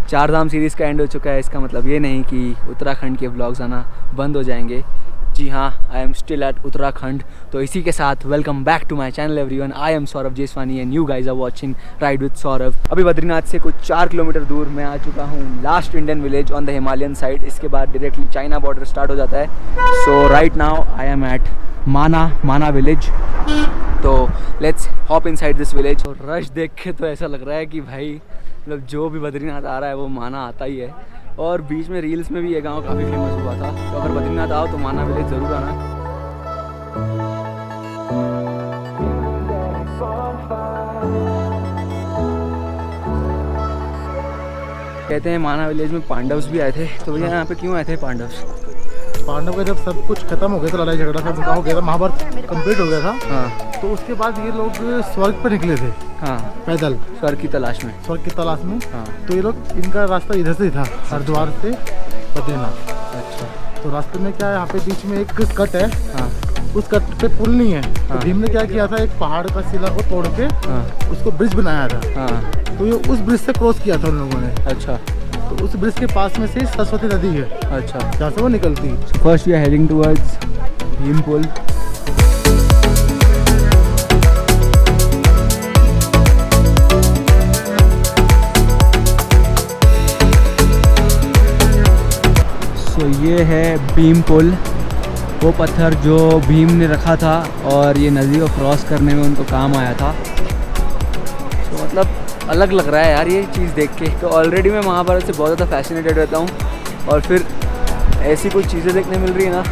चार धाम सीरीज़ का एंड हो चुका है, इसका मतलब ये नहीं कि उत्तराखंड के व्लॉग्स आना बंद हो जाएंगे। जी हाँ, I am still at Uttarakhand. तो इसी के साथ welcome back to my channel everyone. I am Saurabh Jeswani and you guys are watching ride with Saurabh. अभी बद्रीनाथ से कुछ 4 किलोमीटर दूर मैं आ चुका हूँ last Indian village on the Himalayan side. इसके बाद डायरेक्टली चाइना बॉर्डर स्टार्ट हो जाता है। So right now I am at Mana village. तो let's hop inside this village. और रश देख के तो ऐसा लग रहा है कि भाई मतलब जो भी बद्रीनाथ आ रहा है वो माना आता ही है। और बीच में रील्स में भी ये गांव काफ़ी फेमस हुआ था। तो अगर बद्रीनाथ आओ तो माना विलेज ज़रूर आना। कहते हैं माना विलेज में पांडव्स भी आए थे। तो भैया यहाँ पे क्यों आए थे पांडव्स? पांडव का जब सब कुछ खत्म हो गया था, लड़ाई झगड़ा सब हो गया था, महाभारत कंप्लीट हो गया था। हाँ। तो उसके बाद ये लोग स्वर्ग पर निकले थे। हाँ, पैदल स्वर्ग की तलाश में। स्वर्ग की तलाश में। हाँ। तो ये लोग, इनका रास्ता इधर से ही था, हरिद्वार से बद्रीनाथ। अच्छा। तो रास्ते में क्या है, यहाँ पे बीच में एक कट है। हाँ। उस कट पे पुल नहीं है। हाँ। तो भीम ने क्या किया था, एक पहाड़ का शिला को तोड़ के उसको ब्रिज बनाया था। हाँ। तो ये उस ब्रिज से क्रॉस किया था उन लोगों ने। अच्छा। तो उस ब्रिज के पास में से सरस्वती नदी है। अच्छा। जहाँ से वो निकलती है। So first we are heading towards Bhim pull. So ये है भीम पुल, वो पत्थर जो भीम ने रखा था और ये नदी को क्रॉस करने में उनको काम आया था। तो मतलब अलग लग रहा है यार ये चीज़ देख के। तो ऑलरेडी मैं महाभारत से बहुत ज़्यादा फैसिनेटेड रहता हूँ और फिर ऐसी कुछ चीज़ें देखने मिल रही है ना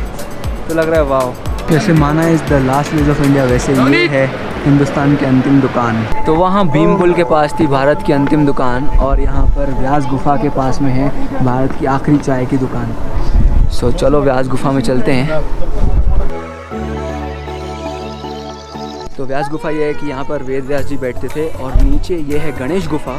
तो लग रहा है वाह। जैसे माना is the last village of India, वैसे ये है हिंदुस्तान की अंतिम दुकान। तो वहाँ भीम पुल के पास थी भारत की अंतिम दुकान और यहाँ पर व्यास गुफा के पास में है भारत की आखिरी चाय की दुकान। सो चलो व्यास गुफा में चलते हैं। तो व्यास गुफा ये है कि यहाँ पर वेद व्यास जी बैठते थे और नीचे ये है गणेश गुफा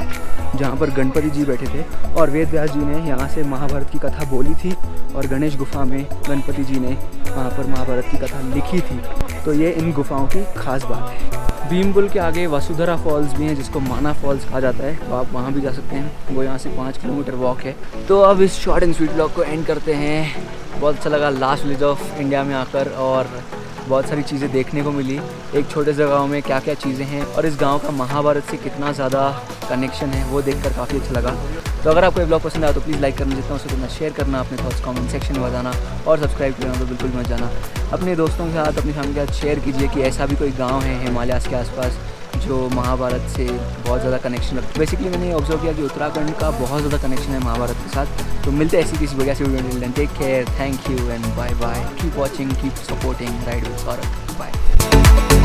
जहाँ पर गणपति जी बैठे थे। और वेद व्यास जी ने यहाँ से महाभारत की कथा बोली थी और गणेश गुफा में गणपति जी ने वहाँ पर महाभारत की कथा लिखी थी। तो ये इन गुफाओं की खास बात है। भीम पुल के आगे वसुधरा फॉल्स भी हैं जिसको माना फॉल्स कहा जाता है, तो आप वहाँ भी जा सकते हैं। वो यहाँ से 5 किलोमीटर वॉक है। तो अब इस शॉर्ट एंड स्वीट व्लॉग को एंड करते हैं। बहुत अच्छा लगा लास्ट विलेज ऑफ इंडिया में आकर और बहुत सारी चीज़ें देखने को मिली। एक छोटे से गाँव में क्या क्या चीज़ें हैं और इस गांव का महाभारत से कितना ज़्यादा कनेक्शन है वो देखकर काफ़ी अच्छा लगा। तो अगर आपको ये ब्लॉग पसंद आया तो प्लीज़ लाइक करना, जितना हो सके उतना शेयर करना, अपने थॉट्स कमेंट सेक्शन में बताना और सब्सक्राइब करना तो बिल्कुल मत जाना। अपने दोस्तों के साथ, अपनी फैमिली के साथ शेयर कीजिए कि ऐसा भी कोई गाँव है हिमालयाज़ के आसपास जो महाभारत से बहुत ज़्यादा कनेक्शन रखता है। बेसिकली मैंने ऑब्जर्व किया कि उत्तराखंड का बहुत ज़्यादा कनेक्शन है महाभारत के साथ। तो मिलते हैं ऐसी किसी वजह से video. Take care, thank you and bye bye. Keep watching, keep supporting ride with Saurabh. Bye.